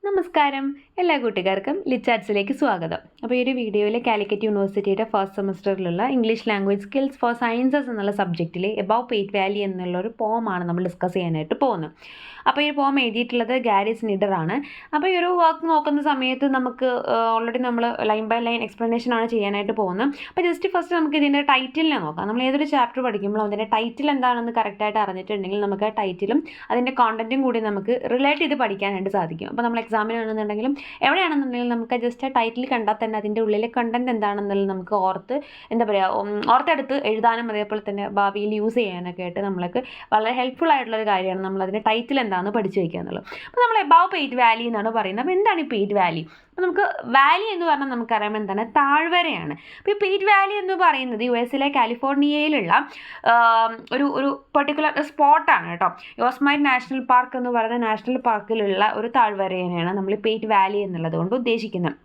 നമസ്കാരം, എല്ലാ കൂട്ടുകാർക്കും ലിറ്റാറ്റ്സിലേക്ക് സ്വാഗതം. അപ്പോൾ ഈ ഒരു വീഡിയോയിൽ കാലിക്കറ്റ് യൂണിവേഴ്സിറ്റിയുടെ ഫസ്റ്റ് സെമസ്റ്ററിലുള്ള English language skills for sciences എന്നുള്ള സബ്ജക്റ്റിലെ എബവ് പെയ്റ്റ് വാലി എന്നുള്ളൊരു പോമാണ് നമ്മൾ ഡിസ്കസ് ചെയ്യാനായിട്ട് പോകുന്നത്. അപ്പോൾ ഈ പോം എഴുതിയിട്ടുള്ളത് ഗാരി സ്നിഡറാണ്. അപ്പോൾ ഈ ഒരു വർക്ക് നോക്കുന്ന സമയത്ത് നമുക്ക് ഓൾറെഡി നമ്മൾ ലൈൻ ബൈ ലൈൻ എക്സ്പ്ലനേഷൻ ആണ് ചെയ്യാനായിട്ട് പോകുന്നത്. അപ്പോൾ ജസ്റ്റ് ഫസ്റ്റ് നമുക്ക് ഇതിൻ്റെ ടൈറ്റിലിനെ നോക്കാം. നമ്മൾ ഏതൊരു ചാപ്റ്റർ പഠിക്കുമ്പോൾ അതിൻ്റെ ടൈറ്റിൽ എന്താണെന്ന് കറക്റ്റായിട്ട് അറിഞ്ഞിട്ടുണ്ടെങ്കിൽ നമുക്ക് ആ ടൈറ്റിലും അതിൻ്റെ കോണ്ടൻറ്റും കൂടി നമുക്ക് റിലേറ്റ് ചെയ്ത് പഠിക്കാനായിട്ട് സാധിക്കും. അപ്പോൾ നമ്മൾ എക്സാമിനാണെന്നുണ്ടെങ്കിലും എവിടെയാണെന്നുണ്ടെങ്കിലും നമുക്ക് ജസ്റ്റ് ആ ടൈറ്റിൽ കണ്ടാൽ തന്നെ അതിൻ്റെ ഉള്ളിലെ കണ്ടൻറ്റ് എന്താണെന്നുള്ളത് നമുക്ക് ഓർത്തെടുത്ത് എഴുതാനും അതേപോലെ തന്നെ ഭാവിയിൽ യൂസ് ചെയ്യാനൊക്കെ ആയിട്ട് നമ്മൾക്ക് വളരെ ഹെൽപ്ഫുൾ ആയിട്ടുള്ളൊരു കാര്യമാണ് നമ്മൾ അതിൻ്റെ ടൈറ്റിൽ എന്താണെന്ന് പഠിച്ചു വയ്ക്കുക എന്നുള്ളത്. അപ്പോൾ നമ്മൾ എബവ് പെയ്റ്റ് വാലി എന്നാണ് പറയുന്നത്. അപ്പോൾ എന്താണ് ഈ പെയ്റ്റ് വാലി? അപ്പോൾ നമുക്ക് വാലി എന്ന് പറഞ്ഞാൽ നമുക്കറിയാം എന്താണ്, താഴ്വരയാണ്. അപ്പോൾ ഈ പെയ്റ്റ് വാലി എന്ന് പറയുന്നത് യുഎസിലെ കാലിഫോർണിയയിലുള്ള ഒരു പെർട്ടിക്കുലർ സ്പോട്ടാണ് കേട്ടോ. യോസ്മൈറ്റ് നാഷണൽ പാർക്ക് എന്ന് പറയുന്ന നാഷണൽ പാർക്കിലുള്ള ഒരു താഴ്വരയാണ് നമ്മൾ പെയ്റ്റ് വാലി എന്നുള്ളത് കൊണ്ട് ഉദ്ദേശിക്കുന്നത്.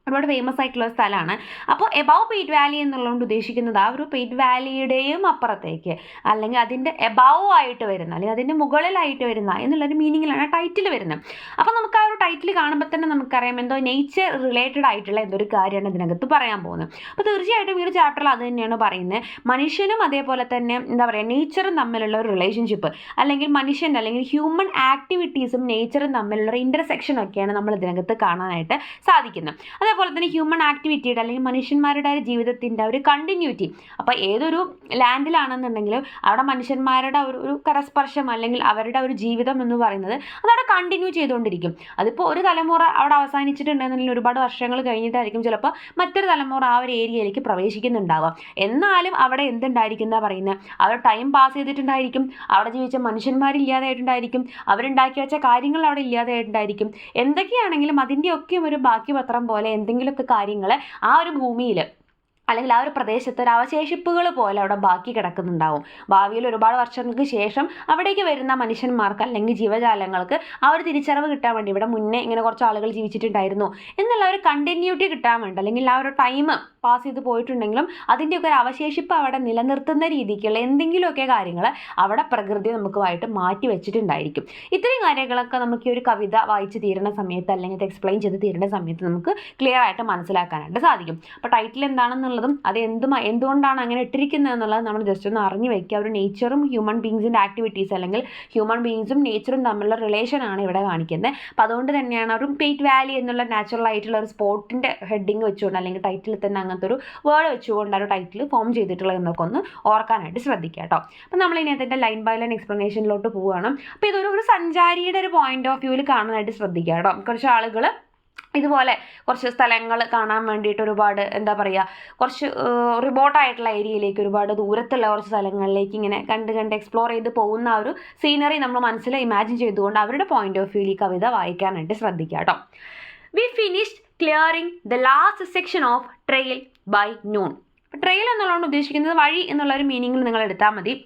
ഒരുപാട് ഫേമസ് ആയിട്ടുള്ള സ്ഥലമാണ്. അപ്പോൾ എബവ് പെയ്റ്റ് വാലി എന്നുള്ളതുകൊണ്ട് ഉദ്ദേശിക്കുന്നത് ആ ഒരു പെയ്റ്റ് വാലിയുടെയും അപ്പുറത്തേക്ക്, അല്ലെങ്കിൽ അതിൻ്റെ എബവ് ആയിട്ട് വരുന്ന, അല്ലെങ്കിൽ അതിൻ്റെ മുകളിലായിട്ട് വരുന്ന എന്നുള്ളൊരു മീനിങ്ങിലാണ് ടൈറ്റിൽ വരുന്നത്. അപ്പോൾ നമുക്ക് ആ ഒരു ടൈറ്റിൽ കാണുമ്പോൾ തന്നെ നമുക്കറിയാം എന്തോ നേച്ചർ റിലേറ്റഡ് ആയിട്ടുള്ള എന്തൊരു കാര്യമാണ് ഇതിനകത്ത് പറയാൻ പോകുന്നത്. അപ്പോൾ തീർച്ചയായിട്ടും ഈ ഒരു ചാപ്റ്ററിൽ അത് തന്നെയാണ് പറയുന്നത്. മനുഷ്യനും അതേപോലെ തന്നെ എന്താ പറയുക, നേച്ചറും തമ്മിലുള്ള ഒരു റിലേഷൻഷിപ്പ്, അല്ലെങ്കിൽ മനുഷ്യൻ്റെ അല്ലെങ്കിൽ ഹ്യൂമൻ ആക്ടിവിറ്റീസും നേച്ചറും തമ്മിലുള്ള ഇൻ്റർസെക്ഷൻ ഒക്കെയാണ് നമ്മൾ ഇതിനകത്ത് കാണാനായിട്ട് സാധിക്കുന്നത്. അതേപോലെ തന്നെ ഹ്യൂമൻ ആക്ടിവിറ്റിയുടെ അല്ലെങ്കിൽ മനുഷ്യന്മാരുടെ ഒരു ജീവിതത്തിൻ്റെ ഒരു കണ്ടിന്യൂറ്റി. അപ്പോൾ ഏതൊരു ലാൻഡിലാണെന്നുണ്ടെങ്കിലും അവിടെ മനുഷ്യന്മാരുടെ ഒരു കരസ്പർശം അല്ലെങ്കിൽ അവരുടെ ഒരു ജീവിതം എന്ന് പറയുന്നത് അതവിടെ കണ്ടിന്യൂ ചെയ്തുകൊണ്ടിരിക്കും. അതിപ്പോൾ ഒരു തലമുറ അവിടെ അവസാനിച്ചിട്ടുണ്ടെന്നുണ്ടെങ്കിൽ ഒരുപാട് വർഷങ്ങൾ കഴിഞ്ഞിട്ടായിരിക്കും ചിലപ്പോൾ മറ്റൊരു തലമുറ ആ ഒരു ഏരിയയിലേക്ക് പ്രവേശിക്കുന്നുണ്ടാവാം. എന്നാലും അവിടെ എന്തുണ്ടായിരിക്കും പറയുന്നത്, അവർ ടൈം പാസ് ചെയ്തിട്ടുണ്ടായിരിക്കും, അവിടെ ജീവിച്ച മനുഷ്യന്മാരില്ലാതായിട്ടുണ്ടായിരിക്കും, അവരുണ്ടാക്കി വെച്ച കാര്യങ്ങൾ അവിടെ ഇല്ലാതായിട്ടുണ്ടായിരിക്കും. എന്തൊക്കെയാണെങ്കിലും അതിൻ്റെയൊക്കെ ഒരു ബാക്കി പത്രം പോലെ എന്തെങ്കിലുമൊക്കെ കാര്യങ്ങൾ ആ ഒരു ഭൂമിയിൽ അല്ലെങ്കിൽ ആ ഒരു പ്രദേശത്ത് ഒരു അവശേഷിപ്പുകൾ പോലെ അവിടെ ബാക്കി കിടക്കുന്നുണ്ടാവും. ഭാവിയിൽ ഒരുപാട് വർഷങ്ങൾക്ക് ശേഷം അവിടേക്ക് വരുന്ന മനുഷ്യന്മാർക്ക് അല്ലെങ്കിൽ ജീവജാലങ്ങൾക്ക് ആ ഒരു തിരിച്ചറിവ് കിട്ടാൻ വേണ്ടി ഇവിടെ മുന്നേ ഇങ്ങനെ കുറച്ച് ആളുകൾ ജീവിച്ചിട്ടുണ്ടായിരുന്നു എന്നുള്ള ഒരു കണ്ടിന്യൂറ്റി കിട്ടാൻ വേണ്ടി, അല്ലെങ്കിൽ ആ ഒരു ടൈം പാസ് ചെയ്ത് പോയിട്ടുണ്ടെങ്കിലും അതിൻ്റെയൊക്കെ ഒരു അവശേഷിപ്പ് അവിടെ നിലനിർത്തുന്ന രീതിക്കുള്ള എന്തെങ്കിലുമൊക്കെ കാര്യങ്ങൾ അവിടെ പ്രകൃതി നമുക്കുമായിട്ട് മാറ്റി വെച്ചിട്ടുണ്ടായിരിക്കും. ഇത്രയും കാര്യങ്ങളൊക്കെ നമുക്ക് ഈ ഒരു കവിത വായിച്ച് തീരുന്ന സമയത്ത് അല്ലെങ്കിൽ ഇത് എക്സ്പ്ലെയിൻ ചെയ്ത് തീരുന്ന സമയത്ത് നമുക്ക് ക്ലിയർ ആയിട്ട് മനസ്സിലാക്കാനായിട്ട് സാധിക്കും. അപ്പോൾ ടൈറ്റിൽ എന്താണെന്നുള്ളതും അത് എന്തുകൊണ്ടാണ് അങ്ങനെ ഇട്ടിരിക്കുന്നത് എന്നുള്ളത് നമ്മൾ ജസ്റ്റ് ഒന്ന് അറിഞ്ഞു വയ്ക്കുക. ഒരു നേച്ചറും ഹ്യൂമൻ ബീങ്സിൻ്റെ ആക്ടിവിറ്റീസ് അല്ലെങ്കിൽ ഹ്യൂമൻ ബീങ്സും നേച്ചറും തമ്മിലുള്ള റിലേഷനാണ് ഇവിടെ കാണിക്കുന്നത്. അപ്പോൾ അതുകൊണ്ട് തന്നെയാണ് ഒരു പെയ്റ്റ് വാലി എന്നുള്ള നാച്ചുറൽ ആയിട്ടുള്ള ഒരു സ്പോട്ടിൻ്റെ ഹെഡിങ് വെച്ചുകൊണ്ട് അല്ലെങ്കിൽ ടൈറ്റിൽ തന്നെ അങ്ങനത്തെ ഒരു വേർഡ് വെച്ചുകൊണ്ട് ആ ഒരു ടൈറ്റിൽ ഫോം ചെയ്തിട്ടുള്ളത് എന്നൊക്കെ ഒന്ന് ഓർക്കാനായിട്ട് ശ്രദ്ധിക്കുക കേട്ടോ. അപ്പോൾ നമ്മൾ ഇനി അതിൻ്റെ ലൈൻ ബൈ ലൈൻ എക്സ്പ്ലനേഷനിലോട്ട് പോവുകയാണ്. അപ്പോൾ ഇതൊരു സഞ്ചാരിയുടെ ഒരു പോയിന്റ് ഓഫ് വ്യൂവിൽ കാണാനായിട്ട് ശ്രദ്ധിക്കുക കേട്ടോ. കുറച്ച് ആളുകൾ ഇതുപോലെ കുറച്ച് സ്ഥലങ്ങൾ കാണാൻ വേണ്ടിയിട്ട് ഒരുപാട് എന്താ പറയുക, കുറച്ച് റിമോട്ടായിട്ടുള്ള ഏരിയയിലേക്ക്, ഒരുപാട് ദൂരത്തുള്ള കുറച്ച് സ്ഥലങ്ങളിലേക്ക് ഇങ്ങനെ കണ്ട് എക്സ്പ്ലോർ ചെയ്ത് പോകുന്ന ആ ഒരു സീനറി നമ്മൾ മനസ്സിൽ ഇമാജിൻ ചെയ്തുകൊണ്ട് അവരുടെ പോയിന്റ് ഓഫ് വ്യൂവിൽ ഈ കവിത വായിക്കാനായിട്ട് ശ്രദ്ധിക്കുക കേട്ടോ. We finished clearing the last section of trail by noon. Trail എന്നുള്ളതുകൊണ്ട് ഉദ്ദേശിക്കുന്നത് വഴി എന്നുള്ളൊരു മീനിങ്ങിൽ നിങ്ങൾ എടുത്താൽ മതി.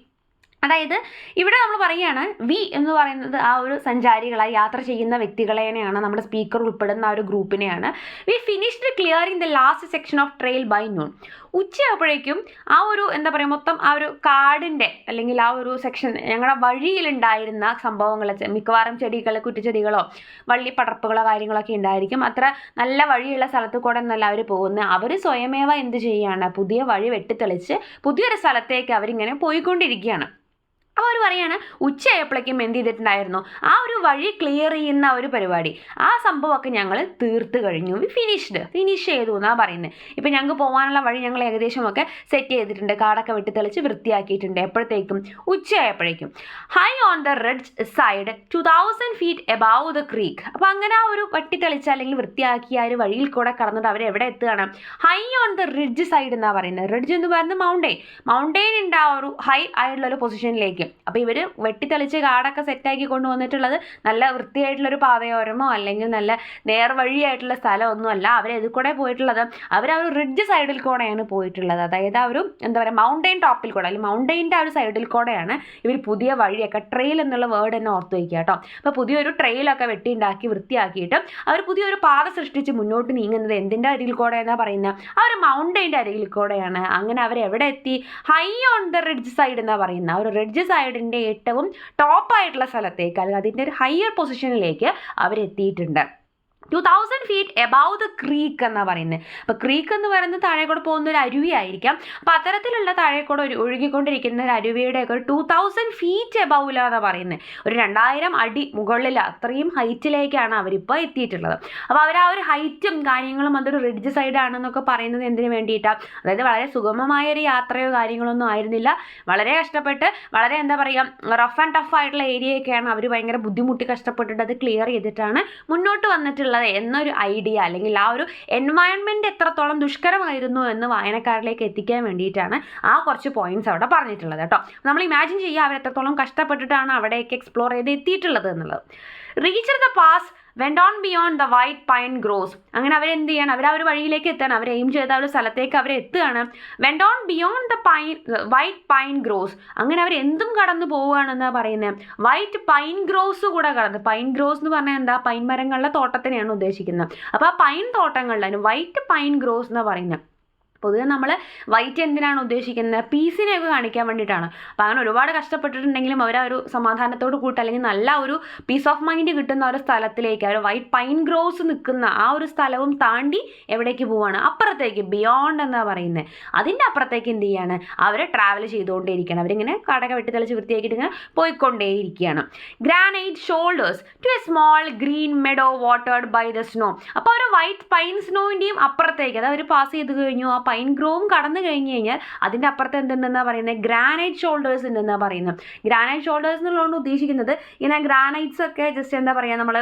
അതായത് ഇവിടെ നമ്മൾ പറയുകയാണ് വി എന്ന് പറയുന്നത് ആ ഒരു സഞ്ചാരികളായി യാത്ര ചെയ്യുന്ന വ്യക്തികളെയാണ്, നമ്മുടെ സ്പീക്കർ ഉൾപ്പെടുന്ന ആ ഒരു ഗ്രൂപ്പിനെയാണ്. We finished clearing the last section of trail by noon. ഉച്ചയാകുമ്പോഴേക്കും ആ ഒരു എന്താ പറയുക, മൊത്തം ആ ഒരു കാടിൻ്റെ അല്ലെങ്കിൽ ആ ഒരു സെക്ഷൻ ഞങ്ങളുടെ വഴിയിലുണ്ടായിരുന്ന സംഭവങ്ങൾ, മിക്കവാറും ചെടികൾ, കുറ്റിച്ചെടികളോ വള്ളിപ്പടർപ്പുകളോ കാര്യങ്ങളൊക്കെ ഉണ്ടായിരിക്കും. അത്ര നല്ല വഴിയുള്ള സ്ഥലത്ത് കൂടെ എന്നല്ല അവർ പോകുന്നത്. അവർ സ്വയമേവ എന്ത് ചെയ്യുകയാണ്, പുതിയ വഴി വെട്ടിത്തെളിച്ച് പുതിയൊരു സ്ഥലത്തേക്ക് അവരിങ്ങനെ പോയിക്കൊണ്ടിരിക്കുകയാണ്. അവർ പറയാണ് ഉച്ചയായപ്പോഴേക്കും എന്ത് ചെയ്തിട്ടുണ്ടായിരുന്നു, ആ ഒരു വഴി ക്ലിയർ ചെയ്യുന്ന ഒരു പരിപാടി, ആ സംഭവമൊക്കെ ഞങ്ങൾ തീർത്ത് കഴിഞ്ഞു. ഫിനിഷ് ചെയ്തു എന്നാണ് പറയുന്നത്. ഇപ്പം ഞങ്ങൾക്ക് പോകാനുള്ള വഴി ഞങ്ങൾ ഏകദേശമൊക്കെ സെറ്റ് ചെയ്തിട്ടുണ്ട്, കാടൊക്കെ വെട്ടിത്തെളിച്ച് വൃത്തിയാക്കിയിട്ടുണ്ട്. എപ്പോഴത്തേക്കും ഉച്ചയായപ്പോഴേക്കും. High on the ridge side 2000 feet above the creek. അപ്പോൾ അങ്ങനെ ആ ഒരു വെട്ടിത്തെളിച്ച് അല്ലെങ്കിൽ വൃത്തിയാക്കിയ ആ ഒരു വഴിയിൽ കൂടെ കടന്നിട്ട് അവർ എവിടെ എത്തുകയാണ്, high on the ridge side എന്നാണ് പറയുന്നത്. റിഡ്ജ് എന്ന് പറയുന്നത് മൗണ്ടെയിൻ ഉണ്ട് ആ ഒരു ഹൈ ആയിട്ടുള്ള ഒരു പൊസിഷനിലേക്ക്. അപ്പോൾ ഇവർ വെട്ടിത്തെളിച്ച് കാടൊക്കെ സെറ്റാക്കി കൊണ്ടുവന്നിട്ടുള്ളത് നല്ല വൃത്തിയായിട്ടുള്ളൊരു പാതയോരമോ അല്ലെങ്കിൽ നല്ല നേർവഴിയായിട്ടുള്ള സ്ഥലമൊന്നുമല്ല. അവരെതിൽ കൂടെ പോയിട്ടുള്ളത്, അവർ ആ ഒരു റിഡ്ജ് സൈഡിൽ കൂടെയാണ് പോയിട്ടുള്ളത്. അതായത് ആ ഒരു എന്താ പറയുക, മൗണ്ടെയിൻ ടോപ്പിൽ കൂടെ അല്ലെങ്കിൽ മൗണ്ടെയിൻ്റെ ആ ഒരു സൈഡിൽ കൂടെയാണ് ഇവർ പുതിയ വഴിയൊക്കെ, ട്രെയിൽ എന്നുള്ള വേർഡ് തന്നെ ഓർത്ത് വയ്ക്കുക കേട്ടോ. അപ്പോൾ പുതിയൊരു ട്രെയിലൊക്കെ വെട്ടിയുണ്ടാക്കി വൃത്തിയാക്കിയിട്ട് അവർ പുതിയൊരു പാത സൃഷ്ടിച്ച് മുന്നോട്ട് നീങ്ങുന്നത് എന്തിൻ്റെ അരികിൽ കൂടെ എന്നാണ് പറയുന്നത്, ആ ഒരു മൗണ്ടെയിൻ്റെ അരികിൽ കൂടെയാണ്. അങ്ങനെ അവർ എവിടെ എത്തി, high on the ridge side എന്നാണ് പറയുന്നത്. ആ ഒരു റിഡ്ജ് സൈഡിൻ്റെ ഏറ്റവും ടോപ്പായിട്ടുള്ള സ്ഥലത്തേക്ക് അല്ലെങ്കിൽ അതിൻ്റെ ഒരു ഹയർ പൊസിഷനിലേക്ക് അവരെത്തിയിട്ടുണ്ട്. 2000 feet above the creek എന്നാണ് പറയുന്നത്. അപ്പോൾ ക്രീക്ക് എന്ന് പറയുന്നത് താഴെ കൂടെ പോകുന്ന ഒരു അരുവി ആയിരിക്കാം. അപ്പോൾ അത്തരത്തിലുള്ള താഴെ കൂടെ ഒഴുകിക്കൊണ്ടിരിക്കുന്ന ഒരു അരുവിയുടെ ഒക്കെ ഒരു 2000 feet എബൌവിലാണ് പറയുന്നത്. ഒരു 2000 അടി മുകളിൽ അത്രയും ഹൈറ്റിലേക്കാണ് അവരിപ്പോൾ എത്തിയിട്ടുള്ളത്. അപ്പോൾ അവർ ആ ഒരു ഹൈറ്റും കാര്യങ്ങളും അതൊരു റിഡ്ജ് സൈഡ് ആണെന്നൊക്കെ പറയുന്നത് എന്തിനു വേണ്ടിയിട്ടാണ്? അതായത് വളരെ സുഗമമായ ഒരു യാത്രയോ കാര്യങ്ങളൊന്നും ആയിരുന്നില്ല. വളരെ കഷ്ടപ്പെട്ട് വളരെ എന്താ പറയുക റഫ് ആൻഡ് ടഫ് ആയിട്ടുള്ള ഏരിയയൊക്കെയാണ് അവർ ഭയങ്കര ബുദ്ധിമുട്ടി കഷ്ടപ്പെട്ടിട്ട് അത് ക്ലിയർ ചെയ്തിട്ടാണ് മുന്നോട്ട് വന്നിട്ടുള്ളത് എന്നൊരു ഐഡിയ അല്ലെങ്കിൽ ആ ഒരു എൻവയൺമെൻറ്റ് എത്രത്തോളം ദുഷ്കരമായിരുന്നു എന്ന് വായനക്കാരിലേക്ക് എത്തിക്കാൻ വേണ്ടിയിട്ടാണ് ആ കുറച്ച് പോയിന്റ്സ് അവിടെ പറഞ്ഞിട്ടുള്ളത് കേട്ടോ. നമ്മൾ ഇമാജിൻ ചെയ്യുക അവർ എത്രത്തോളം കഷ്ടപ്പെട്ടിട്ടാണ് അവിടേക്ക് എക്സ്പ്ലോർ ചെയ്ത് എത്തിയിട്ടുള്ളത് എന്നുള്ളത്. Reach the pass went on beyond the white pine grows. അങ്ങനെ അവരെന്ത് ചെയ്യണം? അവർ ആ ഒരു വഴിയിലേക്ക് എത്തുകയാണ്. അവർ എയിം ചെയ്ത ആ ഒരു സ്ഥലത്തേക്ക് അവർ എത്തുകയാണ്. Went on beyond the white pine grows. അങ്ങനെ അവർ എന്തും കടന്നു പോവുകയാണെന്നാണ് പറയുന്നത്. വൈറ്റ് പൈൻ ഗ്രോസ് കൂടെ കടന്ന്. പൈൻ ഗ്രോസ് എന്ന് പറഞ്ഞാൽ എന്താ? പൈൻ മരങ്ങളുടെ തോട്ടത്തിനെയാണ് ഉദ്ദേശിക്കുന്നത്. അപ്പോൾ ആ പൈൻ തോട്ടങ്ങളിലാണ് വൈറ്റ് പൈൻ ഗ്രോസ് എന്നാണ് പറയുന്നത്. പൊതുവെ നമ്മൾ വൈറ്റ് എന്തിനാണ് ഉദ്ദേശിക്കുന്നത്? പീസിനെയൊക്കെ കാണിക്കാൻ വേണ്ടിയിട്ടാണ്. അപ്പോൾ അങ്ങനെ ഒരുപാട് കഷ്ടപ്പെട്ടിട്ടുണ്ടെങ്കിലും അവർ ആ ഒരു സമാധാനത്തോട് കൂട്ട് അല്ലെങ്കിൽ നല്ല ഒരു പീസ് ഓഫ് മൈൻഡ് കിട്ടുന്ന ഒരു സ്ഥലത്തിലേക്ക്, ആ ഒരു വൈറ്റ് പൈൻ ഗ്രോവ്സ് നിൽക്കുന്ന ആ ഒരു സ്ഥലവും താണ്ടി എവിടേക്ക് പോവാണ്? അപ്പുറത്തേക്ക്, ബിയോണ്ട് എന്നാണ് പറയുന്നത്. അതിൻ്റെ അപ്പുറത്തേക്ക് എന്ത് ചെയ്യാണ്? അവർ ട്രാവൽ ചെയ്തുകൊണ്ടേയിരിക്കുകയാണ്. അവരിങ്ങനെ കടക വെട്ടിത്തെളിച്ച് വൃത്തിയാക്കിയിട്ട് ഇങ്ങനെ പോയിക്കൊണ്ടേയിരിക്കുകയാണ്. Granite shoulders to a small green meadow watered by the snow. അപ്പോൾ ഒരു വൈറ്റ് പൈൻ സ്നോവിൻ്റെയും അപ്പുറത്തേക്ക് അത് അവർ പാസ് ചെയ്ത് കഴിഞ്ഞു. ആ പൈൻ ഗ്രോവും കടന്നു കഴിഞ്ഞ് കഴിഞ്ഞാൽ അതിൻ്റെ അപ്പുറത്ത് എന്തുണ്ടെന്നാണ് പറയുന്നത്? ഗ്രാനൈറ്റ് ഷോൾഡേഴ്സ് ഉണ്ടെന്നാണ് പറയുന്നത്. ഗ്രാനൈറ്റ് ഷോൾഡേഴ്സ് എന്നുള്ളതുകൊണ്ട് ഉദ്ദേശിക്കുന്നത് ഇങ്ങനെ ഗ്രാനൈറ്റ്സ് ഒക്കെ ജസ്റ്റ് എന്താ പറയുക നമ്മൾ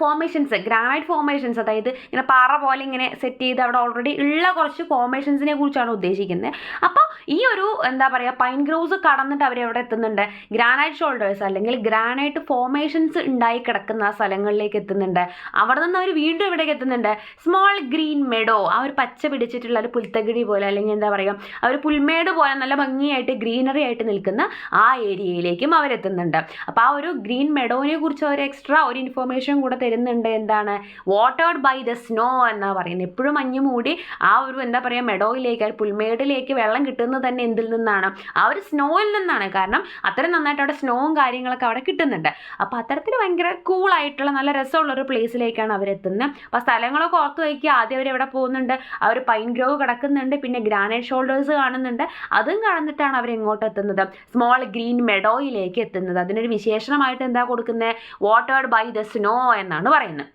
ഫോർമേഷൻസ്, ഗ്രാനൈറ്റ് ഫോർമേഷൻസ്, അതായത് ഇങ്ങനെ പാറ പോലെ ഇങ്ങനെ സെറ്റ് ചെയ്ത് അവിടെ ഓൾറെഡി ഉള്ള കുറച്ച് ഫോർമേഷൻസിനെ കുറിച്ചാണ് ഉദ്ദേശിക്കുന്നത്. അപ്പോൾ ഈ ഒരു എന്താ പറയുക പൈൻ ഗ്രോവ്സ് കടന്നിട്ട് അവരെവിടെ എത്തുന്നുണ്ട്? ഗ്രാനൈറ്റ് ഷോൾഡേഴ്സ് അല്ലെങ്കിൽ ഗ്രാനൈറ്റ് ഫോർമേഷൻസ് ഉണ്ടായി കിടക്കുന്ന ആ സ്ഥലങ്ങളിലേക്ക് എത്തുന്നുണ്ട്. അവിടെ നിന്ന് അവർ വീണ്ടും എവിടേക്ക് എത്തുന്നുണ്ട്? സ്മോൾ ഗ്രീൻ മെഡോ, ആ ഒരു പച്ച പിടിച്ചിട്ടുള്ള ഒരു പുൽത്തകിടി പോലെ അല്ലെങ്കിൽ എന്താ പറയുക ആ ഒരു പുൽമേട് പോലെ നല്ല ഭംഗിയായിട്ട് ഗ്രീനറി ആയിട്ട് നിൽക്കുന്ന ആ ഏരിയയിലേക്കും അവരെത്തുന്നുണ്ട്. അപ്പോൾ ആ ഒരു ഗ്രീൻ മെഡോനെ കുറിച്ച് അവർ എക്സ്ട്രാ ഒരു ഇൻഫോർമേഷൻ കൂടെ തരുന്നുണ്ട്. എന്താണ്? വാട്ടേർഡ് ബൈ ദ സ്നോ എന്നാണ് പറയുന്നത്. എപ്പോഴും മഞ്ഞ് മൂടി ആ ഒരു എന്താ പറയുക മെഡോയിലേക്ക്, പുൽമേടിലേക്ക് വെള്ളം കിട്ടുന്നത് തന്നെ എന്തിൽ നിന്നാണ്? ആ ഒരു സ്നോയിൽ നിന്നാണ്. കാരണം അത്രയും നന്നായിട്ട് അവിടെ സ്നോവും കാര്യങ്ങളൊക്കെ അവിടെ കിട്ടുന്നുണ്ട്. അപ്പോൾ അത്തരത്തിൽ ഭയങ്കര കൂളായിട്ടുള്ള നല്ല രസമുള്ളൊരു പ്ലേസിലേക്കാണ് അവരെത്തുന്നത്. അപ്പോൾ സ്ഥലങ്ങളൊക്കെ ഓർത്ത് വയ്ക്കുക. ആദ്യം അവരെവിടെ പോകുന്നുണ്ട്? ആ ഒരു പൈൻ ഗ്രോവ് കിടക്കുന്നുണ്ട്, പിന്നെ ഗ്രാനൈറ്റ് ഷോൾഡേഴ്സ് കാണുന്നുണ്ട്. അതും കടന്നിട്ടാണ് അവരെങ്ങോട്ട് എത്തുന്നത്? സ്മോൾ ഗ്രീൻ മെഡോയിലേക്ക് എത്തുന്നത്. അതിനൊരു വിശേഷണമായിട്ട് എന്താ കൊടുക്കുന്നത്? വാട്ടേർഡ് ബൈ ദ സ്നോ എന്നാണ് പറയുന്നത്.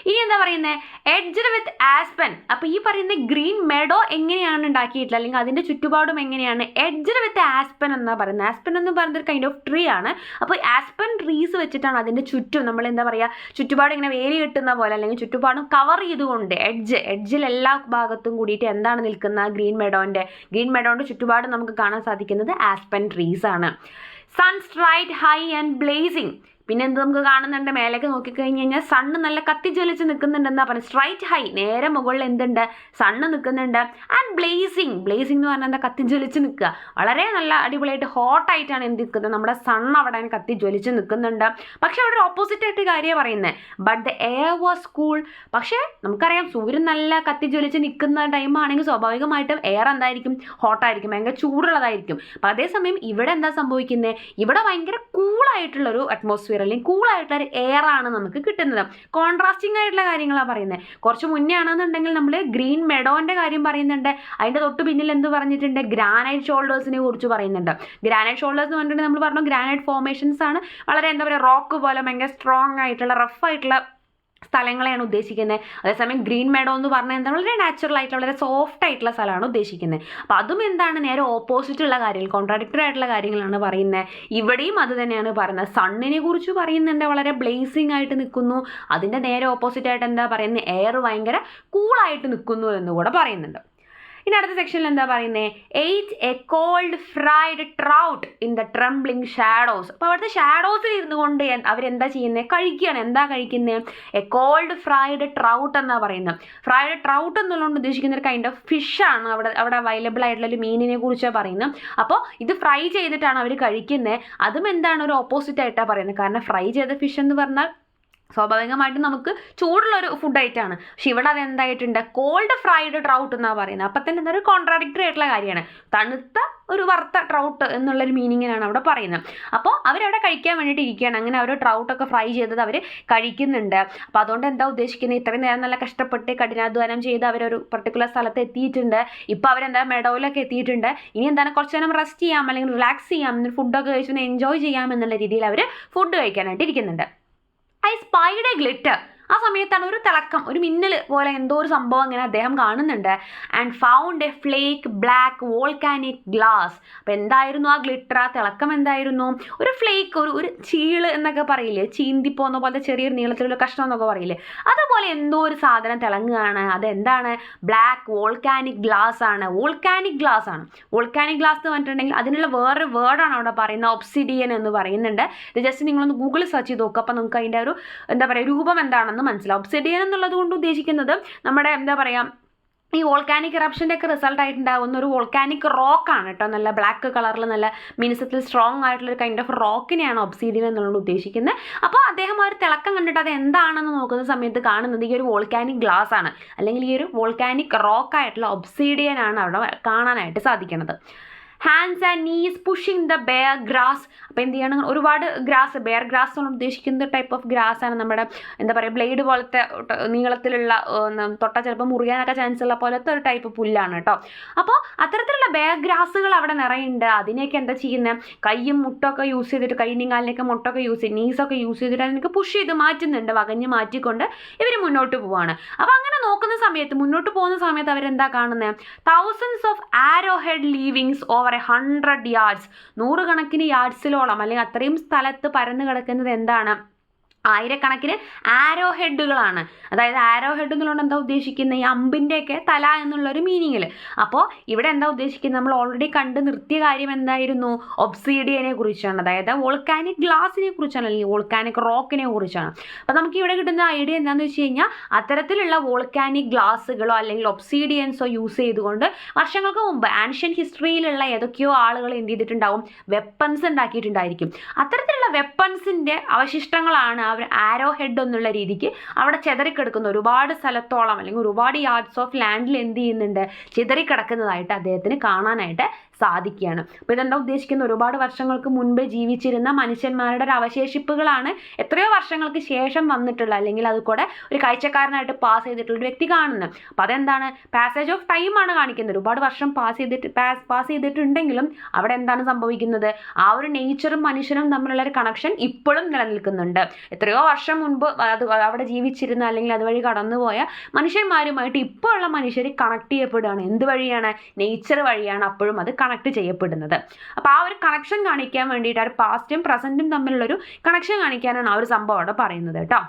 ഇനി എന്താ പറയുന്നത്? എഡ്ജ്ഡ് വിത്ത് ആസ്പെൻ. അപ്പോൾ ഈ പറയുന്ന ഗ്രീൻ മെഡോ എങ്ങനെയാണ് ഉണ്ടാക്കിയിട്ടുള്ളത് അല്ലെങ്കിൽ അതിൻ്റെ ചുറ്റുപാടും എങ്ങനെയാണ്? എഡ്ജ്ഡ് വിത്ത് ആസ്പെൻ എന്നാണ് പറയുന്നത്. ആസ്പെൻ എന്ന് പറയുന്നത് ഒരു കൈൻഡ് ഓഫ് ട്രീ ആണ്. അപ്പോൾ ആസ്പെൻ ട്രീസ് വെച്ചിട്ടാണ് അതിൻ്റെ ചുറ്റും നമ്മൾ എന്താ പറയുക ചുറ്റുപാടും ഇങ്ങനെ വേലി കെട്ടുന്ന പോലെ അല്ലെങ്കിൽ ചുറ്റുപാടും കവർ ചെയ്തുകൊണ്ട് എഡ്ജിൽ എല്ലാ ഭാഗത്തും കൂടിയിട്ട് എന്താണ് നിൽക്കുന്ന? ഗ്രീൻ മെഡോൻ്റെ ചുറ്റുപാട് നമുക്ക് കാണാൻ സാധിക്കുന്നത് ആസ്പെൻ ട്രീസ് ആണ്. Sun straight high and blazing. പിന്നെ എന്ത് നമുക്ക് കാണുന്നുണ്ട്? മേലേക്ക് നോക്കിക്കഴിഞ്ഞ് കഴിഞ്ഞാൽ സണ്ണ് നല്ല കത്തിജ്വലിച്ച് നിൽക്കുന്നുണ്ട്. എന്താ പറയുക? സ്ട്രൈറ്റ് ഹൈ, നേരെ മുകളിൽ എന്തുണ്ട്? സണ്ണ് നിൽക്കുന്നുണ്ട്. ആൻഡ് ബ്ലേസിങ് എന്ന് പറഞ്ഞാൽ എന്താ? കത്തിജ്വലിച്ച് നിൽക്കുക. വളരെ നല്ല അടിപൊളിയായിട്ട് ഹോട്ടായിട്ടാണ് എന്ത് നിൽക്കുന്നത്? നമ്മുടെ സൺ അവിടെ കത്തിജ്വലിച്ച് നിൽക്കുന്നുണ്ട്. പക്ഷെ അവിടെ ഒരു ഓപ്പോസിറ്റ് ആയിട്ട് കാര്യമാണ് പറയുന്നത്. But the air was cool. പക്ഷേ നമുക്കറിയാം സൂര്യൻ നല്ല കത്തിജ്വലിച്ച് നിൽക്കുന്ന ടൈമാണെങ്കിൽ സ്വാഭാവികമായിട്ടും എയർ എന്തായിരിക്കും? ഹോട്ടായിരിക്കും, ഭയങ്കര ചൂടുള്ളതായിരിക്കും. അപ്പം അതേസമയം ഇവിടെ എന്താ സംഭവിക്കുന്നത്? ഇവിടെ ഭയങ്കര കൂളായിട്ടുള്ളൊരു അറ്റ്മോസ്ഫിയർ അല്ലെങ്കിൽ കൂളായിട്ടുള്ള ഒരു എയർ ആണ് നമുക്ക് കിട്ടുന്നത്. കോൺട്രാസ്റ്റിംഗ് ആയിട്ടുള്ള കാര്യങ്ങളാണ് പറയുന്നത്. കുറച്ച് മുന്നേ ആണെന്നുണ്ടെങ്കിൽ നമ്മൾ ഗ്രീൻ മെഡോൻ്റെ കാര്യം പറയുന്നുണ്ട്. അതിൻ്റെ തൊട്ട് പിന്നിൽ എന്ത് പറഞ്ഞിട്ടുണ്ട്? ഗ്രാനൈറ്റ് ഷോൾഡേഴ്സിനെ കുറിച്ച് പറയുന്നുണ്ട്. ഗ്രാനൈറ്റ് ഷോൾഡേഴ്സ് എന്ന് പറഞ്ഞിട്ടുണ്ടെങ്കിൽ നമ്മൾ പറഞ്ഞു ഗ്രാനൈറ്റ് ഫോർമേഷൻസ് ആണ്. വളരെ എന്താ പറയുക റോക്ക് പോലെ ഭയങ്കര സ്ട്രോങ് ആയിട്ടുള്ള റഫ് ആയിട്ടുള്ള സ്ഥലങ്ങളെയാണ് ഉദ്ദേശിക്കുന്നത്. അതേസമയം ഗ്രീൻ മെഡോ എന്ന് പറഞ്ഞാൽ എന്താണ്? വളരെ നാച്ചുറൽ ആയിട്ടുള്ള വളരെ സോഫ്റ്റ് ആയിട്ടുള്ള സ്ഥലമാണ് ഉദ്ദേശിക്കുന്നത്. അപ്പോൾ അതും എന്താണ്? നേരെ ഓപ്പോസിറ്റ് ഉള്ള കാര്യങ്ങൾ, കോൺട്രാഡിക്ടറി ആയിട്ടുള്ള കാര്യങ്ങളാണ് പറയുന്നത്. ഇവിടെയും അത് തന്നെയാണ് പറയുന്നത്. സണ്ണിനെ കുറിച്ച് പറയുന്നുണ്ട്, വളരെ ബ്ലേസിങ് ആയിട്ട് നിൽക്കുന്നു. അതിൻ്റെ നേരെ ഓപ്പോസിറ്റ് ആയിട്ട് എന്താ പറയുന്നത്? എയർ ഭയങ്കര കൂളായിട്ട് നിൽക്കുന്നു എന്നുകൂടെ പറയുന്നുണ്ട്. ഇനി അടുത്ത സെക്ഷനിൽ എന്താ പറയുന്നത്? Ate a cold fried trout in the trembling shadows. അപ്പോൾ അവിടുത്തെ ഷാഡോസിൽ ഇരുന്നു കൊണ്ട് അവരെന്താ ചെയ്യുന്നത്? കഴിക്കുകയാണ്. എന്താ കഴിക്കുന്നത്? എ കോൾഡ് ഫ്രൈഡ് ട്രൗട്ട് എന്നാണ് പറയുന്നത്. ഫ്രൈഡ് ട്രൗട്ട് എന്നുള്ളതുകൊണ്ട് ഉദ്ദേശിക്കുന്ന ഒരു കൈൻഡ് ഓഫ് ഫിഷാണ്. അവിടെ അവൈലബിൾ ആയിട്ടുള്ള ഒരു മീനിനെ കുറിച്ചാണ് പറയുന്നത്. അപ്പോൾ ഇത് ഫ്രൈ ചെയ്തിട്ടാണ് അവർ കഴിക്കുന്നത്. അതും എന്താണ്? ഒരു ഓപ്പോസിറ്റ് ആയിട്ടാണ് പറയുന്നത്. കാരണം ഫ്രൈ ചെയ്ത ഫിഷ് എന്ന് പറഞ്ഞാൽ സ്വാഭാവികമായിട്ടും നമുക്ക് ചൂടുള്ളൊരു ഫുഡ് ഐറ്റമാണ്. പക്ഷെ ഇവിടെ അത് എന്തായിട്ടുണ്ട്, കോൾഡ് ഫ്രൈഡ് ട്രൗട്ട് എന്നാണ് പറയുന്നത്. അപ്പം തന്നെ എന്തൊരു കോൺട്രാഡിക്ടറി ആയിട്ടുള്ള കാര്യമാണ്. തണുത്ത ഒരു വറുത്ത ട്രൗട്ട് എന്നുള്ളൊരു മീനിങ്ങിനാണ് അവിടെ പറയുന്നത്. അപ്പോൾ അവരവിടെ കഴിക്കാൻ വേണ്ടിയിട്ട് ഇരിക്കുകയാണ്. അങ്ങനെ അവർ ട്രൗട്ടൊക്കെ ഫ്രൈ ചെയ്തത് അവർ കഴിക്കുന്നുണ്ട്. അപ്പോൾ അതുകൊണ്ട് എന്താ ഉദ്ദേശിക്കുന്നത്, ഇത്രയും നേരം നല്ല കഷ്ടപ്പെട്ട് കഠിനാധ്വാനം ചെയ്ത് അവരൊരു പർട്ടിക്കുലർ സ്ഥലത്ത് എത്തിയിട്ടുണ്ട്. ഇപ്പോൾ അവരെന്താ മെഡോയിലൊക്കെ എത്തിയിട്ടുണ്ട്. ഇനി എന്താണ് കുറച്ച് നേരം റെസ്റ്റ് ചെയ്യാം, അല്ലെങ്കിൽ റിലാക്സ് ചെയ്യാം, എന്നിട്ട് ഫുഡൊക്കെ കഴിച്ചൊന്ന് എൻജോയ് ചെയ്യാം എന്നുള്ള രീതിയിൽ അവർ ഫുഡ് കഴിക്കാനായിട്ട് ഇരിക്കുന്നുണ്ട്. I spied A glitter. ആ സമയത്താണ് ഒരു തിളക്കം, ഒരു മിന്നൽ പോലെ എന്തോ ഒരു സംഭവം അങ്ങനെ അദ്ദേഹം കാണുന്നുണ്ട്. And found A flake black volcanic glass. അപ്പോൾ എന്തായിരുന്നു ആ ഗ്ലിറ്റർ, ആ തിളക്കം എന്തായിരുന്നു? ഒരു ഫ്ലേക്ക്, ഒരു ചീള് എന്നൊക്കെ പറയില്ലേ, ചീന്തി പോകുന്ന പോലത്തെ ചെറിയൊരു നീളത്തിലുള്ള കഷ്ണം എന്നൊക്കെ പറയില്ലേ, അതുപോലെ എന്തോ ഒരു സാധനം തിളങ്ങുകയാണ്. അതെന്താണ്? ബ്ലാക്ക് വോൾക്കാനിക് ഗ്ലാസ് ആണ്. വോൾക്കാനിക് ഗ്ലാസ് ആണ്. വോൾക്കാനിക് ഗ്ലാസ് എന്ന് പറഞ്ഞിട്ടുണ്ടെങ്കിൽ അതിനുള്ള വേറൊരു വേർഡാണ് അവിടെ പറയുന്നത്, ഒബ്സിഡിയൻ എന്ന് പറയുന്നുണ്ട്. ഇത് ജസ്റ്റ് നിങ്ങളൊന്ന് ഗൂഗിൾ സെർച്ച് ചെയ്ത് നോക്കുക. അപ്പോൾ നമുക്ക് അതിൻ്റെ ഒരു എന്താ പറയുക രൂപം എന്താണെന്ന് മനസ്സിലാവും. ഒബ്സിഡിയൻ എന്നുള്ളത് കൊണ്ട് ഉദ്ദേശിക്കുന്നത് നമ്മുടെ എന്താ പറയുക ഈ വോൾക്കാനിക് ഇറപ്ഷൻ്റെ ഒക്കെ റിസൾട്ട് ആയിട്ടുണ്ടാകുന്ന ഒരു വോൾക്കാനിക് റോക്കാണ് കേട്ടോ. നല്ല ബ്ലാക്ക് കളറിൽ നല്ല മിനുസത്തിൽ സ്ട്രോങ് ആയിട്ടുള്ളൊരു കൈൻഡ് ഓഫ് റോക്കിനെയാണ് ഒബ്സിഡിയൻ എന്നുള്ളത് ഉദ്ദേശിക്കുന്നത്. അപ്പോൾ അദ്ദേഹം ആ ഒരു തിളക്കം കണ്ടിട്ട് അത് എന്താണെന്ന് നോക്കുന്ന സമയത്ത് കാണുന്നത് ഈ ഒരു വോൾക്കാനിക് ഗ്ലാസ് ആണ്, അല്ലെങ്കിൽ ഈ ഒരു വോൾക്കാനിക് റോക്കായിട്ടുള്ള ഒബ്സിഡിയൻ ആണ് അവിടെ കാണാനായിട്ട് സാധിക്കുന്നത്. Hands and knees pushing the bare grass. അപ്പോൾ എന്ത് ചെയ്യണം, ഒരുപാട് ഗ്രാസ്, ബെയർ ഗ്രാസ് എന്ന് ഉദ്ദേശിക്കുന്ന ടൈപ്പ് ഓഫ് ഗ്രാസ് ആണ്. നമ്മുടെ എന്താ പറയുക ബ്ലേഡ് പോലത്തെ നീളത്തിലുള്ള തൊട്ട ചിലപ്പോൾ മുറിയാനൊക്കെ ചാൻസ് ഉള്ള പോലത്തെ ഒരു ടൈപ്പ് പുല്ലാണ് കേട്ടോ. അപ്പോൾ അത്തരത്തിലുള്ള ബെയർ ഗ്രാസുകൾ അവിടെ നിറയുണ്ട്. അതിനെയൊക്കെ എന്താ ചെയ്യുന്നത്, കൈയും മുട്ടൊക്കെ യൂസ് ചെയ്തിട്ട്, കൈയിൻ്റെയും കാലിനൊക്കെ മുട്ടൊക്കെ യൂസ് ചെയ്ത് നീസൊക്കെ യൂസ് ചെയ്തിട്ട് അതിനൊക്കെ പുഷ് ചെയ്ത് മാറ്റുന്നുണ്ട്, വകഞ്ഞ് മാറ്റിക്കൊണ്ട് ഇവർ മുന്നോട്ട് പോവാണ്. അപ്പോൾ അങ്ങനെ നോക്കുന്ന സമയത്ത്, മുന്നോട്ട് പോകുന്ന സമയത്ത് അവരെന്താ കാണുന്നത്, thousands of arrow head leavings over 100 yards. 100 കണക്കിന് യാർഡ്സിലോളം അല്ലെങ്കിൽ അത്രയും സ്ഥലത്ത് പരന്നു കിടക്കുന്നത് എന്താണ്, ആയിരക്കണക്കിന് ആരോ ഹെഡുകളാണ്. അതായത് ആരോ ഹെഡ് എന്നുള്ളത് എന്താ ഉദ്ദേശിക്കുന്നത്, ഈ അമ്പിൻ്റെയൊക്കെ തല എന്നുള്ളൊരു മീനിങ്ങിൽ. അപ്പോൾ ഇവിടെ എന്താ ഉദ്ദേശിക്കുന്നത്, നമ്മൾ ഓൾറെഡി കണ്ട് നിർത്തിയ കാര്യം എന്തായിരുന്നു, ഒബ്സിഡിയനെ കുറിച്ചാണ്, അതായത് വോൾക്കാനിക് ഗ്ലാസിനെ കുറിച്ചാണ്, അല്ലെങ്കിൽ വോൾക്കാനിക് റോക്കിനെ കുറിച്ചാണ്. അപ്പോൾ നമുക്ക് ഇവിടെ കിട്ടുന്ന ഐഡിയ എന്താണെന്ന് വെച്ച് കഴിഞ്ഞാൽ, അത്തരത്തിലുള്ള വോൾക്കാനിക് ഗ്ലാസുകളോ അല്ലെങ്കിൽ ഒബ്സിഡിയൻസോ യൂസ് ചെയ്തുകൊണ്ട് വർഷങ്ങൾക്ക് മുമ്പ് ആൻഷ്യൻ ഹിസ്റ്ററിയിലുള്ള ഏതൊക്കെയോ ആളുകൾ എന്ത് ചെയ്തിട്ടുണ്ടാവും, വെപ്പൺസ് ഉണ്ടാക്കിയിട്ടുണ്ടായിരിക്കും. അത്തരത്തിലുള്ള വെപ്പൺസിൻ്റെ അവശിഷ്ടങ്ങളാണ് അവർ ആരോ ഹെഡ് എന്നുള്ള രീതിക്ക് അവിടെ ചിതറിക്കിടക്കുന്ന ഒരുപാട് സ്ഥലത്തോളം അല്ലെങ്കിൽ ഒരുപാട് യാർഡ്സ് ഓഫ് ലാൻഡിൽ എന്ത് ചെയ്യുന്നുണ്ട്, ചിതറിക്കിടക്കുന്നതായിട്ട് അദ്ദേഹത്തിന് കാണാനായിട്ട് സാധിക്കുകയാണ്. അപ്പോൾ ഇതെന്താ ഉദ്ദേശിക്കുന്നത്, ഒരുപാട് വർഷങ്ങൾക്ക് മുൻപേ ജീവിച്ചിരുന്ന മനുഷ്യന്മാരുടെ ഒരു അവശേഷിപ്പുകളാണ് എത്രയോ വർഷങ്ങൾക്ക് ശേഷം വന്നിട്ടുള്ള, അല്ലെങ്കിൽ അത് കൂടെ ഒരു കാഴ്ചക്കാരനായിട്ട് പാസ് ചെയ്തിട്ടുള്ള ഒരു വ്യക്തി കാണുന്നത്. അപ്പോൾ അതെന്താണ്, പാസേജ് ഓഫ് ടൈം ആണ് കാണിക്കുന്നത്. ഒരുപാട് വർഷം പാസ് ചെയ്തിട്ടുണ്ടെങ്കിലും അവിടെ എന്താണ് സംഭവിക്കുന്നത്, ആ ഒരു നേച്ചറും മനുഷ്യനും തമ്മിലുള്ള ഒരു കണക്ഷൻ ഇപ്പോഴും നിലനിൽക്കുന്നുണ്ട്. എത്രയോ വർഷം മുൻപ് അത് അവിടെ ജീവിച്ചിരുന്ന അല്ലെങ്കിൽ അതുവഴി കടന്നുപോയ മനുഷ്യന്മാരുമായിട്ട് ഇപ്പോൾ ഉള്ള മനുഷ്യർ കണക്ട് ചെയ്യപ്പെടുകയാണ്. എന്ത് വഴിയാണ്, നേച്ചർ വഴിയാണ് അപ്പോഴും അത് കണക്ട് ചെയ്യപ്പെടുന്നത്. അപ്പോൾ ആ ഒരു കണക്ഷൻ കാണിക്കാൻ വേണ്ടിയിട്ട്, ആ ഒരു പാസ്റ്റും പ്രസൻറ്റും തമ്മിലുള്ളൊരു കണക്ഷൻ കാണിക്കാനാണ് ആ ഒരു സംഭവം അവിടെ പറയുന്നത് കേട്ടോ.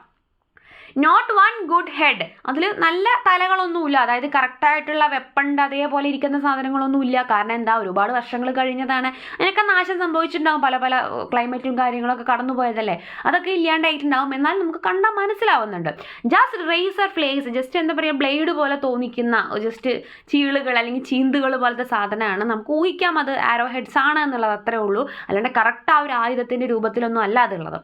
Not one good head. അതിൽ നല്ല തലകളൊന്നുമില്ല, അതായത് കറക്റ്റായിട്ടുള്ള വെപ്പണ്ട് അതേപോലെ ഇരിക്കുന്ന സാധനങ്ങളൊന്നുമില്ല. കാരണം എന്താ, ഒരുപാട് വർഷങ്ങൾ കഴിഞ്ഞതാണ്, അതിനൊക്കെ നാശം സംഭവിച്ചിട്ടുണ്ടാകും, പല പല ക്ലൈമറ്റും കാര്യങ്ങളൊക്കെ കടന്നു പോയതല്ലേ, അതൊക്കെ ഇല്ലാണ്ടായിട്ടുണ്ടാകും. എന്നാൽ നമുക്ക് കണ്ടാൽ മനസ്സിലാവുന്നുണ്ട്. ജസ്റ്റ് റേസർ ഫ്ലേസ്, ജസ്റ്റ് എന്താ പറയുക ബ്ലേഡ് പോലെ തോന്നിക്കുന്ന ജസ്റ്റ് ചീളുകൾ അല്ലെങ്കിൽ ചീന്തുകൾ പോലത്തെ സാധനമാണ്. നമുക്ക് ഊഹിക്കാം അത് ആരോ ഹെഡ്സ് ആണ് എന്നുള്ളത്, അത്രേ ഉള്ളൂ. അല്ലാണ്ട് കറക്റ്റ് ആ ഒരു ആയുധത്തിൻ്റെ രൂപത്തിലൊന്നും അല്ല അതുള്ളത്.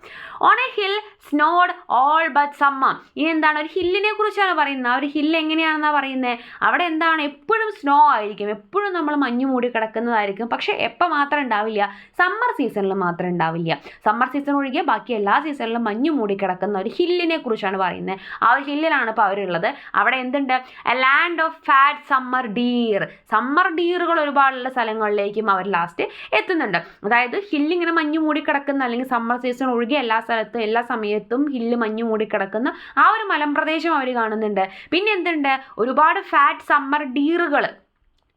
On a hill snowed all but summer. ഈ എന്താണ്, ഒരു ഹില്ലിനെ കുറിച്ചാണ് പറയുന്നത്. ആ ഒരു ഹില്ല് എങ്ങനെയാണെന്നാണ് പറയുന്നത്, അവിടെ എന്താണ് എപ്പോഴും സ്നോ ആയിരിക്കും, എപ്പോഴും നമ്മൾ മഞ്ഞ് മൂടി കിടക്കുന്നതായിരിക്കും. പക്ഷേ എപ്പോൾ മാത്രം ഉണ്ടാവില്ല, സമ്മർ സീസണിൽ മാത്രം ഉണ്ടാവില്ല. സമ്മർ സീസൺ ഒഴികെ ബാക്കി എല്ലാ സീസണിലും മഞ്ഞ് മൂടി കിടക്കുന്ന ഒരു ഹില്ലിനെ കുറിച്ചാണ് പറയുന്നത്. ആ ഒരു ഹില്ലിലാണ് ഇപ്പോൾ അവരുള്ളത്. അവിടെ എന്തുണ്ട്, a land of fat summer deer. Summer ഡീറുകൾ ഒരുപാടുള്ള സ്ഥലങ്ങളിലേക്കും അവർ ലാസ്റ്റ് എത്തുന്നുണ്ട്. അതായത് ഹില്ലിങ്ങനെ മഞ്ഞ് മൂടി കിടക്കുന്ന, അല്ലെങ്കിൽ സമ്മർ സീസൺ ഒഴികെ എല്ലാ സ്ഥലത്തും എല്ലാ സമയത്തും ഹില്ല് മഞ്ഞ് മൂടി കിടക്കുന്ന ആ ഒരു മലമ്പ്രദേശം അവർ കാണുന്നുണ്ട്. പിന്നെ എന്തുണ്ട്, ഒരുപാട് ഫാറ്റ് സമ്മർ ഡീറുകൾ,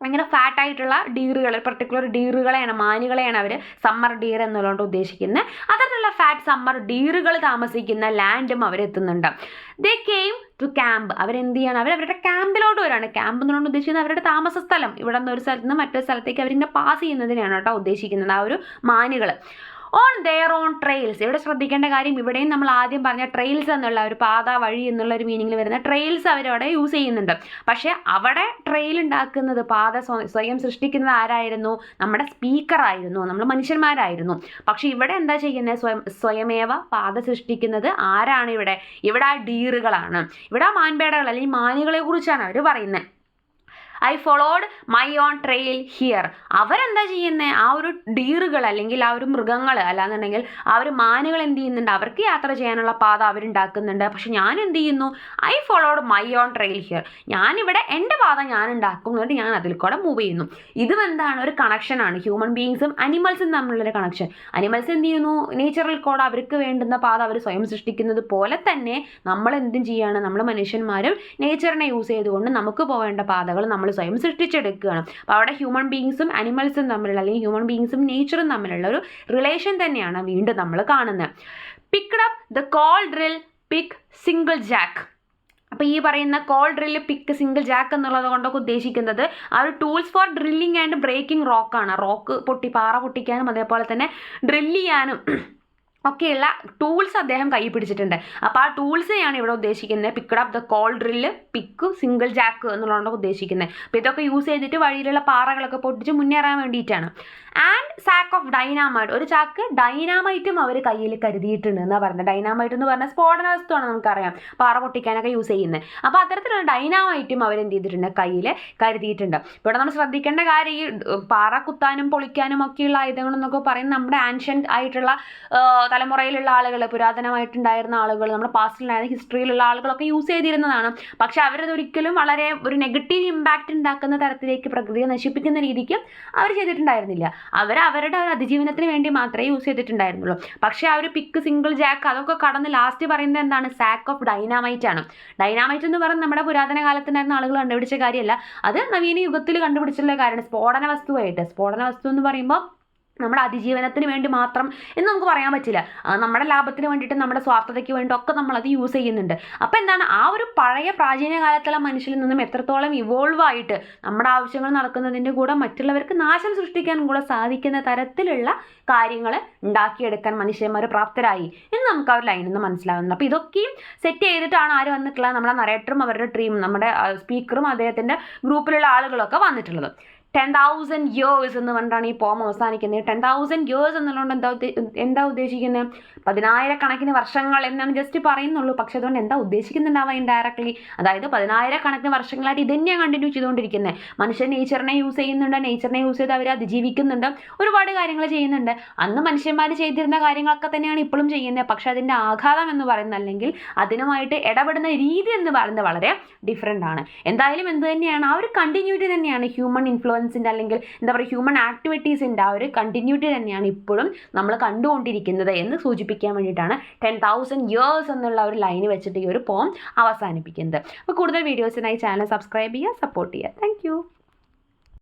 ഭയങ്കര ഫാറ്റായിട്ടുള്ള ഡീറുകൾ, പർട്ടിക്കുലർ ഡീറുകളെയാണ്, മാനുകളെയാണ് അവർ സമ്മർ ഡീർ എന്നുള്ളത് ഉദ്ദേശിക്കുന്നത്. അതിലുള്ള ഫാറ്റ് സമ്മർ ഡീറുകൾ താമസിക്കുന്ന ലാൻഡും അവരെത്തുന്നുണ്ട്. They came to camp. അവരെന്ത് ചെയ്യണം, അവരുടെ ക്യാമ്പിലോട്ട് വരികയാണ്. ക്യാമ്പ് എന്നുകൊണ്ട് ഉദ്ദേശിക്കുന്നത് അവരുടെ താമസ സ്ഥലം. ഇവിടെ നിന്ന് ഒരു സ്ഥലത്ത് നിന്ന് മറ്റൊരു സ്ഥലത്തേക്ക് അവരിങ്ങനെ പാസ് ചെയ്യുന്നതിനാണ് കേട്ടോ ഉദ്ദേശിക്കുന്നത് ആ ഒരു മാനുകൾ. On there on trails. ഇവിടെ ശ്രദ്ധിക്കേണ്ട കാര്യം, ഇവിടെയും നമ്മൾ ആദ്യം പറഞ്ഞ ട്രെയിൽസ് എന്നുള്ള ഒരു പാത, വഴി എന്നുള്ള ഒരു മീനിങ്ങിൽ വരുന്ന ട്രെയിൽസ് അവരവിടെ യൂസ് ചെയ്യുന്നുണ്ട്. പക്ഷേ അവിടെ ട്രെയിൽ ഉണ്ടാക്കുന്നത്, പാത സ്വയം സൃഷ്ടിക്കുന്നത് ആരായിരുന്നു? നമ്മുടെ സ്പീക്കറായിരുന്നു, നമ്മൾ മനുഷ്യന്മാരായിരുന്നു. പക്ഷെ ഇവിടെ എന്താ ചെയ്യുന്നത്? സ്വയമേവ പാത സൃഷ്ടിക്കുന്നത് ആരാണ്? ഇവിടെ ആ ഡീറുകളാണ്, ഇവിടെ ആ മാൻപേടകൾ അല്ലെങ്കിൽ മാനുകളെ കുറിച്ചാണ് അവർ പറയുന്നത്. I followed my own trail here. അവരെന്താ ചെയ്യുന്നത്? ആ ഒരു ഡീറുകൾ അല്ലെങ്കിൽ ആ ഒരു മൃഗങ്ങൾ, അല്ലാന്നുണ്ടെങ്കിൽ ആ ഒരു മാനുകൾ എന്ത് ചെയ്യുന്നുണ്ട്? അവർക്ക് യാത്ര ചെയ്യാനുള്ള പാത അവരുണ്ടാക്കുന്നുണ്ട്. പക്ഷെ ഞാൻ എന്ത് ചെയ്യുന്നു? I followed my own trail here. ഞാനിവിടെ എൻ്റെ പാത ഞാൻ ഉണ്ടാക്കുന്നുണ്ട്, ഞാൻ അതിൽ കൂടെ മൂവ് ചെയ്യുന്നു. ഇതും എന്താണ്? ഒരു കണക്ഷനാണ് ഹ്യൂമൻ ബീയിങ്സും അനിമൽസും തമ്മിലുള്ളൊരു കണക്ഷൻ. അനിമൽസ് എന്ത് ചെയ്യുന്നു? നേച്ചറിൽ കൂടെ അവർക്ക് വേണ്ടുന്ന പാത അവർ സ്വയം സൃഷ്ടിക്കുന്നത് പോലെ തന്നെ നമ്മൾ എന്തും ചെയ്യാണ്? നമ്മൾ മനുഷ്യന്മാരും നേച്ചറിനെ യൂസ് ചെയ്തുകൊണ്ട് നമുക്ക് പോകേണ്ട പാതകൾ നമ്മൾ സ്വയം സൃഷ്ടിച്ചെടുക്കുകയാണ്. അപ്പോൾ അവിടെ ഹ്യൂമൻ ബീയിങ്സും അനിമൽസും തമ്മിലുള്ള, അല്ലെങ്കിൽ ഹ്യൂമൻ ബീയിങ്സും നേച്ചറും തമ്മിലുള്ള ഒരു റിലേഷൻ തന്നെയാണ് വീണ്ടും നമ്മൾ കാണുന്നത്. Picked up the coal drill pick single jack. അപ്പോൾ ഈ പറയുന്ന coal drill, pick, single jack എന്നുള്ളത് കൊണ്ടൊക്കെ ഉദ്ദേശിക്കുന്നത് ആ ഒരു tools for drilling and breaking റോക്കാണ്. റോക്ക് പാറ പൊട്ടിക്കാനും അതേപോലെ തന്നെ ഡ്രില്ല് ചെയ്യാനും ഒക്കെയുള്ള ടൂൾസ് അദ്ദേഹം കൈ പിടിച്ചിട്ടുണ്ട്. അപ്പോൾ ആ ടൂൾസിനെയാണ് ഇവിടെ ഉദ്ദേശിക്കുന്നത്. Picked up the call drill, pick, single Jack എന്നുള്ളതാണ് ഉദ്ദേശിക്കുന്നത്. അപ്പോൾ ഇതൊക്കെ യൂസ് ചെയ്തിട്ട് വഴിയിലുള്ള പാറകളൊക്കെ പൊട്ടിച്ച് മുന്നേറാൻ വേണ്ടിയിട്ടാണ്. And sack of dynamite. ഒരു ചാക്ക് ഡൈനാമൈറ്റും അവർ കയ്യിൽ കരുതിയിട്ടുണ്ട് എന്നാണ് പറയുന്നത്. ഡൈനാമൈറ്റ് എന്ന് പറഞ്ഞാൽ സ്ഫോടന വസ്തുവാണ്, നമുക്കറിയാം, പാറ പൊട്ടിക്കാനൊക്കെ യൂസ് ചെയ്യുന്നത്. അപ്പോൾ അത്തരത്തിലുള്ള ഡൈനാമൈറ്റും അവരെന്ത് ചെയ്തിട്ടുണ്ട്? കയ്യിൽ കരുതിയിട്ടുണ്ട്. ഇവിടെ നമ്മൾ ശ്രദ്ധിക്കേണ്ട കാര്യം, ഈ പാറ കുത്താനും പൊളിക്കാനും ഒക്കെയുള്ള ആയുധങ്ങളെന്നൊക്കെ പറയുന്നത് നമ്മുടെ ആൻഷ്യൻ്റ് ആയിട്ടുള്ള തലമുറയിലുള്ള ആളുകൾ, പുരാതനമായിട്ടുണ്ടായിരുന്ന ആളുകൾ, നമ്മുടെ പാസ്റ്റിലുണ്ടായിരുന്ന ഹിസ്റ്ററിയിലുള്ള ആളുകളൊക്കെ യൂസ് ചെയ്തിരുന്നതാണ്. പക്ഷെ അവരതൊരിക്കലും വളരെ ഒരു നെഗറ്റീവ് ഇമ്പാക്റ്റ് ഉണ്ടാക്കുന്ന തരത്തിലേക്ക്, പ്രകൃതിയെ നശിപ്പിക്കുന്ന രീതിക്ക് അവർ ചെയ്തിട്ടുണ്ടായിരുന്നില്ല. അവരുടെ ഒരു അതിജീവനത്തിന് വേണ്ടി മാത്രമേ യൂസ് ചെയ്തിട്ടുണ്ടായിരുന്നുള്ളൂ. പക്ഷേ ആ ഒരു പിക്ക്, സിംഗിൾ ജാക്ക് അതൊക്കെ കടന്ന് ലാസ്റ്റ് പറയുന്നത് എന്താണ്? സാക്ക് ഓഫ് ഡൈനാമൈറ്റ് ആണ്. ഡൈനാമൈറ്റ് എന്ന് പറയുന്നത് നമ്മുടെ പുരാതന കാലത്തുണ്ടായിരുന്ന ആളുകൾ കണ്ടുപിടിച്ച കാര്യമല്ല, അത് നവീന യുഗത്തിൽ കണ്ടുപിടിച്ചിട്ടുള്ള കാര്യമാണ്. സ്ഫോടന വസ്തു എന്ന് പറയുമ്പോൾ നമ്മുടെ അതിജീവനത്തിന് വേണ്ടി മാത്രം എന്ന് നമുക്ക് പറയാൻ പറ്റില്ല. നമ്മുടെ ലാഭത്തിന് വേണ്ടിയിട്ട്, നമ്മുടെ സ്വാർത്ഥതയ്ക്ക് വേണ്ടിയിട്ടൊക്കെ നമ്മളത് യൂസ് ചെയ്യുന്നുണ്ട്. അപ്പോൾ എന്താണ്? ആ ഒരു പഴയ പ്രാചീന കാലത്തുള്ള മനുഷ്യരിൽ നിന്നും എത്രത്തോളം ഇവോൾവ് ആയിട്ട് നമ്മുടെ ആവശ്യങ്ങൾ നടക്കുന്നതിൻ്റെ കൂടെ മറ്റുള്ളവർക്ക് നാശം സൃഷ്ടിക്കാനും കൂടെ സാധിക്കുന്ന തരത്തിലുള്ള കാര്യങ്ങൾ ഉണ്ടാക്കിയെടുക്കാൻ മനുഷ്യന്മാർ പ്രാപ്തരായി എന്ന് നമുക്ക് ആ ഒരു ലൈനിൽ നിന്ന് മനസ്സിലാവുന്നുണ്ട്. അപ്പോൾ ഇതൊക്കെയും സെറ്റ് ചെയ്തിട്ടാണ് ആര് വന്നിട്ടുള്ളത്? നമ്മുടെ നരേറ്ററും അവരുടെ ടീം, നമ്മുടെ സ്പീക്കറും അദ്ദേഹത്തിൻ്റെ ഗ്രൂപ്പിലുള്ള ആളുകളൊക്കെ വന്നിട്ടുള്ളത്. 10,000 years എന്ന് പറഞ്ഞിട്ടാണ് ഈ പോം അവസാനിക്കുന്നത്. 10,000 years എന്നുള്ളതുകൊണ്ട് എന്താ ഉദ്ദേശിക്കുന്നത്? 10,000 വർഷങ്ങൾ എന്നാണ് ജസ്റ്റ് പറയുന്നുള്ളൂ. പക്ഷെ അതുകൊണ്ട് എന്താ ഉദ്ദേശിക്കുന്നുണ്ടാവുക ഇൻഡയറക്ട്ലി? അതായത് 10,000 വർഷങ്ങളായിട്ട് ഇത് തന്നെയാണ് കണ്ടിന്യൂ ചെയ്തുകൊണ്ടിരിക്കുന്നത്. മനുഷ്യൻ നേച്ചറിനെ യൂസ് ചെയ്യുന്നുണ്ട്, നേച്ചറിനെ യൂസ് ചെയ്ത് അവർ അതിജീവിക്കുന്നുണ്ട്, ഒരുപാട് കാര്യങ്ങൾ ചെയ്യുന്നുണ്ട്. അന്ന് മനുഷ്യന്മാർ ചെയ്തിരുന്ന കാര്യങ്ങളൊക്കെ തന്നെയാണ് ഇപ്പോഴും ചെയ്യുന്നത്. പക്ഷെ അതിൻ്റെ ആഘാതം എന്ന് പറയുന്നത്, അല്ലെങ്കിൽ അതിനുമായിട്ട് ഇടപെടുന്ന രീതി എന്ന് പറയുന്നത് വളരെ ഡിഫറെൻ്റ് ആണ്. എന്തായാലും എന്ത് തന്നെയാണ്, ആ ഒരു കണ്ടിന്യൂറ്റി തന്നെയാണ് ഹ്യൂമൻ ഇൻഫ്ലുവൻസിൻ്റെ, അല്ലെങ്കിൽ എന്താ പറയുക, ഹ്യൂമൻ ആക്ടിവിറ്റീസിൻ്റെ ആ ഒരു കണ്ടിന്യൂറ്റി തന്നെയാണ് ഇപ്പോഴും നമ്മൾ കണ്ടുകൊണ്ടിരിക്കുന്നത് എന്ന് സൂചിപ്പിക്കാൻ വേണ്ടിയിട്ടാണ് 10,000 years എന്നുള്ള ഒരു ലൈന് വെച്ചിട്ട് ഈ ഒരു പോം അവസാനിപ്പിക്കുന്നത്. അപ്പോൾ കൂടുതൽ വീഡിയോസിനായി ചാനൽ സബ്സ്ക്രൈബ് ചെയ്യുക, സപ്പോർട്ട് ചെയ്യുക. താങ്ക്